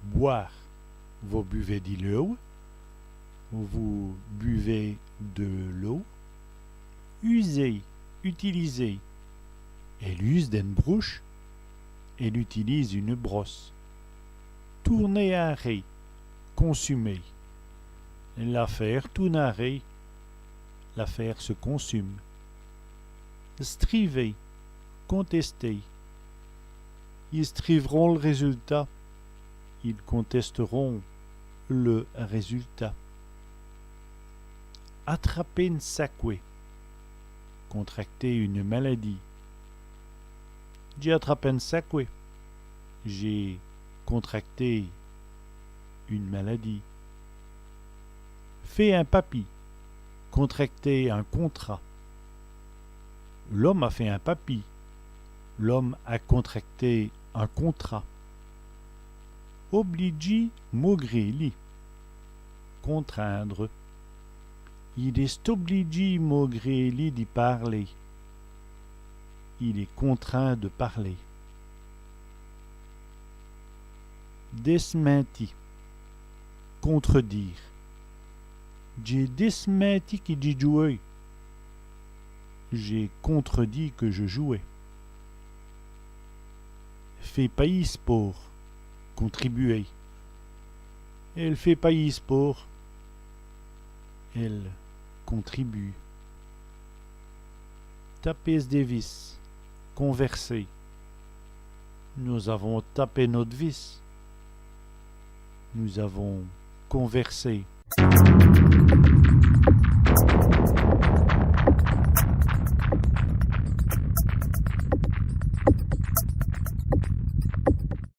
boire. Vous buvez de l'eau. Vous buvez de l'eau. User, utiliser. Elle use d'une broche. Elle utilise une brosse. Tourner arrêt, consumer. L'affaire tourne arrêt. L'affaire se consume. Striver, contester. Ils striveront le résultat. Ils contesteront le résultat. Attraper une sacouée. Contracter une maladie. J'ai attrapé une sacouée. J'ai contracté une maladie. Fait un papier. Contracter un contrat. L'homme a fait un papier. L'homme a contracté un contrat. Obliger, maugréli. Contraindre. Il est obligé, maugréli, d'y parler. Il est contraint de parler. Desmenti. Contredire. J'ai desmenti que j'ai joué. J'ai contredit que je jouais. Fait pays pour. Contribuer. Elle fait pays pour. Elle contribue. Taper des vis. Converser. Nous avons tapé notre vis. Nous avons conversé.